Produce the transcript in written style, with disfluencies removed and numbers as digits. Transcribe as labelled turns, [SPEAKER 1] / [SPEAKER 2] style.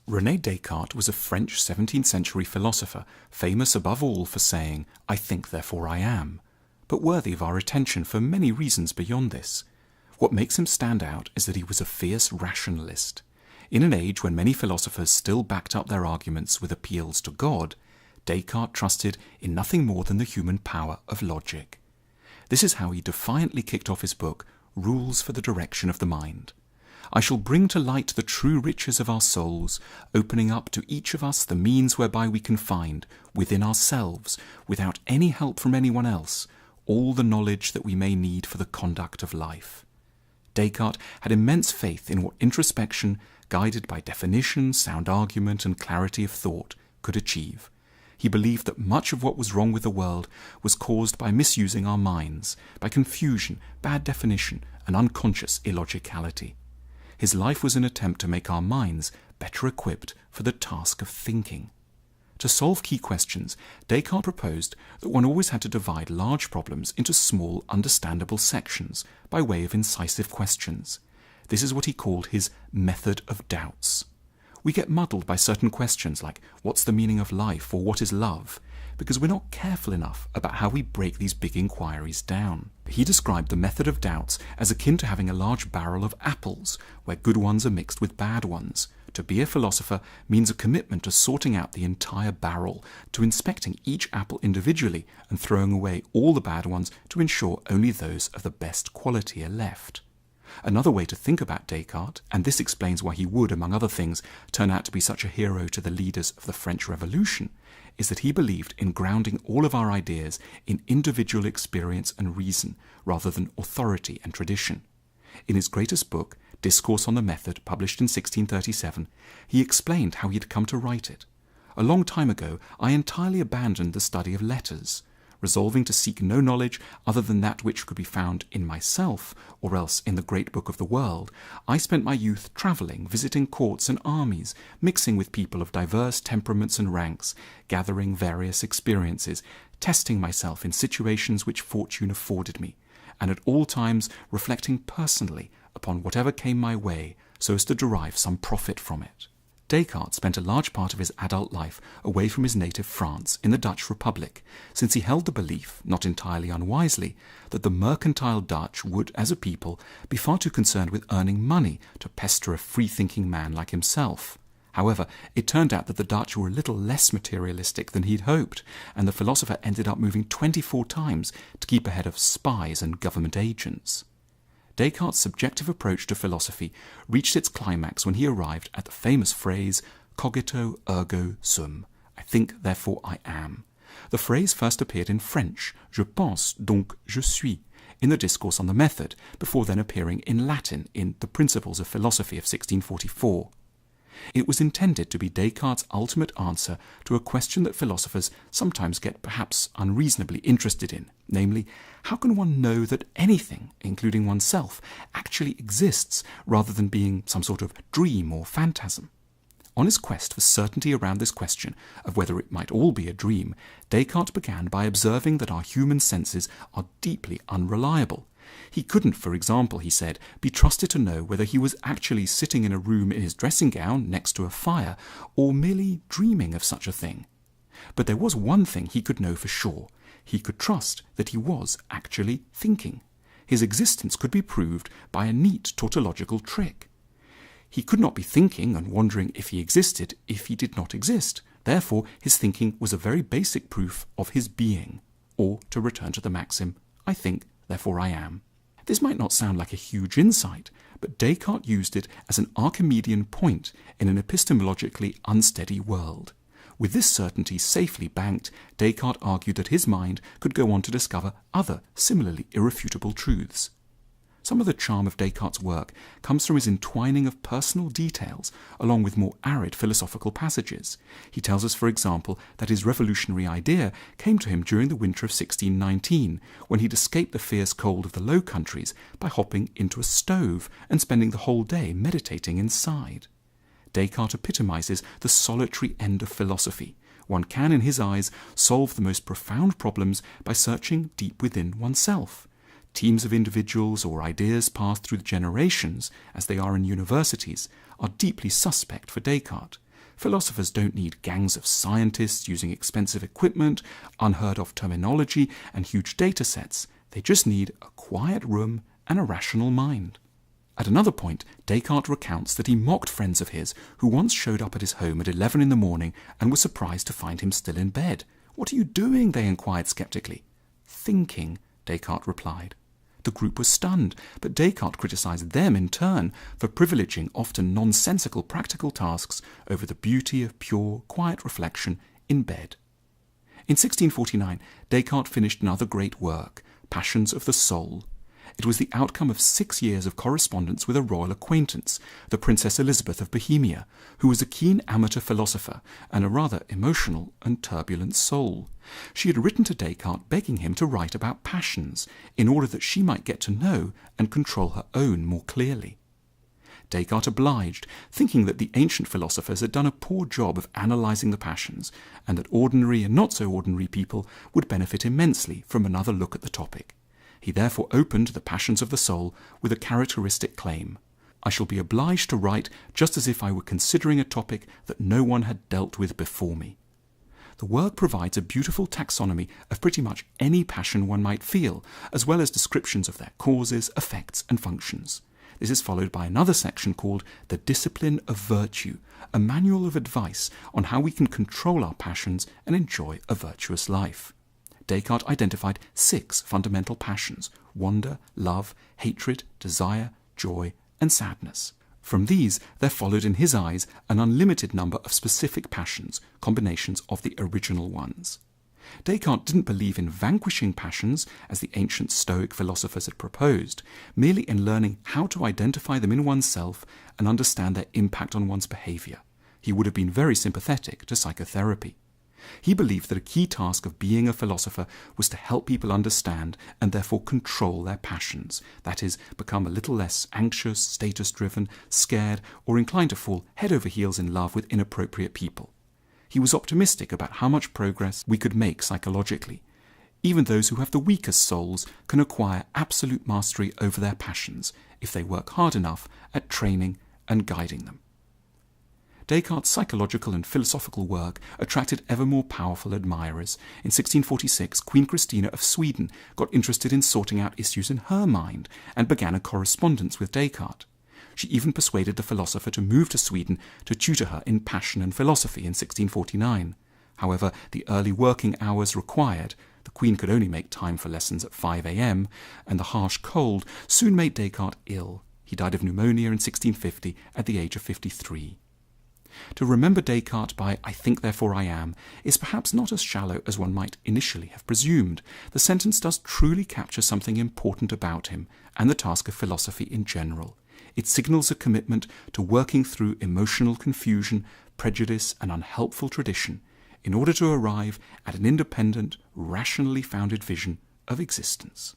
[SPEAKER 1] Rene Descartes was a French 17th century philosopher, famous above all for saying, "I think, therefore I am," but worthy of our attention for many reasons beyond this. What makes him stand out is that he was a fierce rationalist. In an age when many philosophers still backed up their arguments with appeals to God, Descartes trusted in nothing more than the human power of logic. This is how he defiantly kicked off his book, Rules for the Direction of the Mind. "I shall bring to light the true riches of our souls, opening up to each of us the means whereby we can find, within ourselves, without any help from anyone else, all the knowledge that we may need for the conduct of life." Descartes had immense faith in what introspection, guided by definition, sound argument, and clarity of thought, could achieve. He believed that much of what was wrong with the world was caused by misusing our minds, by confusion, bad definition, and unconscious illogicality. His life was an attempt to make our minds better equipped for the task of thinking. To solve key questions, Descartes proposed that one always had to divide large problems into small, understandable sections by way of incisive questions. This is what he called his method of doubts. We get muddled by certain questions like, what's the meaning of life, or what is love, because we're not careful enough about how we break these big inquiries down. He described the method of doubts as akin to having a large barrel of apples, where good ones are mixed with bad ones. To be a philosopher means a commitment to sorting out the entire barrel, to inspecting each apple individually and throwing away all the bad ones to ensure only those of the best quality are left. Another way to think about Descartes, and this explains why he would, among other things, turn out to be such a hero to the leaders of the French Revolution, is that he believed in grounding all of our ideas in individual experience and reason, rather than authority and tradition. In his greatest book, Discourse on the Method, published in 1637, he explained how he had come to write it. "A long time ago, I entirely abandoned the study of letters. Resolving to seek no knowledge other than that which could be found in myself, or else in the great book of the world, I spent my youth travelling, visiting courts and armies, mixing with people of diverse temperaments and ranks, gathering various experiences, testing myself in situations which fortune afforded me, and at all times reflecting personally upon whatever came my way, so as to derive some profit from it." Descartes spent a large part of his adult life away from his native France in the Dutch Republic, since he held the belief, not entirely unwisely, that the mercantile Dutch would, as a people, be far too concerned with earning money to pester a free-thinking man like himself. However, it turned out that the Dutch were a little less materialistic than he'd hoped, and the philosopher ended up moving 24 times to keep ahead of spies and government agents. Descartes' subjective approach to philosophy reached its climax when he arrived at the famous phrase, cogito ergo sum, I think, therefore I am. The phrase first appeared in French, je pense, donc je suis, in the Discourse on the Method, before then appearing in Latin in The Principles of Philosophy of 1644. It was intended to be Descartes' ultimate answer to a question that philosophers sometimes get perhaps unreasonably interested in, namely, how can one know that anything, including oneself, actually exists rather than being some sort of dream or phantasm? On his quest for certainty around this question of whether it might all be a dream, Descartes began by observing that our human senses are deeply unreliable. He couldn't, for example, he said, be trusted to know whether he was actually sitting in a room in his dressing gown next to a fire, or merely dreaming of such a thing. But there was one thing he could know for sure. He could trust that he was actually thinking. His existence could be proved by a neat tautological trick. He could not be thinking and wondering if he existed if he did not exist. Therefore, his thinking was a very basic proof of his being. Or, to return to the maxim, I think, therefore I am. This might not sound like a huge insight, but Descartes used it as an Archimedean point in an epistemologically unsteady world. With this certainty safely banked, Descartes argued that his mind could go on to discover other similarly irrefutable truths. Some of the charm of Descartes' work comes from his entwining of personal details along with more arid philosophical passages. He tells us, for example, that his revolutionary idea came to him during the winter of 1619, when he'd escaped the fierce cold of the Low Countries by hopping into a stove and spending the whole day meditating inside. Descartes epitomizes the solitary end of philosophy. One can, in his eyes, solve the most profound problems by searching deep within oneself. Teams of individuals or ideas passed through the generations, as they are in universities, are deeply suspect for Descartes. Philosophers don't need gangs of scientists using expensive equipment, unheard-of terminology, and huge data sets. They just need a quiet room and a rational mind. At another point, Descartes recounts that he mocked friends of his who once showed up at his home at 11 in the morning and were surprised to find him still in bed. "What are you doing?" they inquired skeptically. "Thinking," Descartes replied. The group was stunned, but Descartes criticized them in turn for privileging often nonsensical practical tasks over the beauty of pure, quiet reflection in bed. In 1649, Descartes finished another great work, Passions of the Soul. It was the outcome of 6 years of correspondence with a royal acquaintance, the Princess Elizabeth of Bohemia, who was a keen amateur philosopher and a rather emotional and turbulent soul. She had written to Descartes begging him to write about passions, in order that she might get to know and control her own more clearly. Descartes obliged, thinking that the ancient philosophers had done a poor job of analysing the passions, and that ordinary and not so ordinary people would benefit immensely from another look at the topic. He therefore opened the Passions of the Soul with a characteristic claim: "I shall be obliged to write just as if I were considering a topic that no one had dealt with before me." The work provides a beautiful taxonomy of pretty much any passion one might feel, as well as descriptions of their causes, effects, and functions. This is followed by another section called The Discipline of Virtue, a manual of advice on how we can control our passions and enjoy a virtuous life. Descartes identified 6 fundamental passions: wonder, love, hatred, desire, joy, and sadness. From these, there followed in his eyes an unlimited number of specific passions, combinations of the original ones. Descartes didn't believe in vanquishing passions, as the ancient Stoic philosophers had proposed, merely in learning how to identify them in oneself and understand their impact on one's behavior. He would have been very sympathetic to psychotherapy. He believed that a key task of being a philosopher was to help people understand and therefore control their passions, that is, become a little less anxious, status-driven, scared, or inclined to fall head over heels in love with inappropriate people. He was optimistic about how much progress we could make psychologically. Even those who have the weakest souls can acquire absolute mastery over their passions if they work hard enough at training and guiding them. Descartes' psychological and philosophical work attracted ever more powerful admirers. In 1646, Queen Christina of Sweden got interested in sorting out issues in her mind and began a correspondence with Descartes. She even persuaded the philosopher to move to Sweden to tutor her in passion and philosophy in 1649. However, the early working hours required, the Queen could only make time for lessons at 5 a.m., and the harsh cold soon made Descartes ill. He died of pneumonia in 1650 at the age of 53. To remember Descartes by "I think therefore I am" is perhaps not as shallow as one might initially have presumed. The sentence does truly capture something important about him and the task of philosophy in general. It signals a commitment to working through emotional confusion, prejudice, and unhelpful tradition in order to arrive at an independent, rationally founded vision of existence.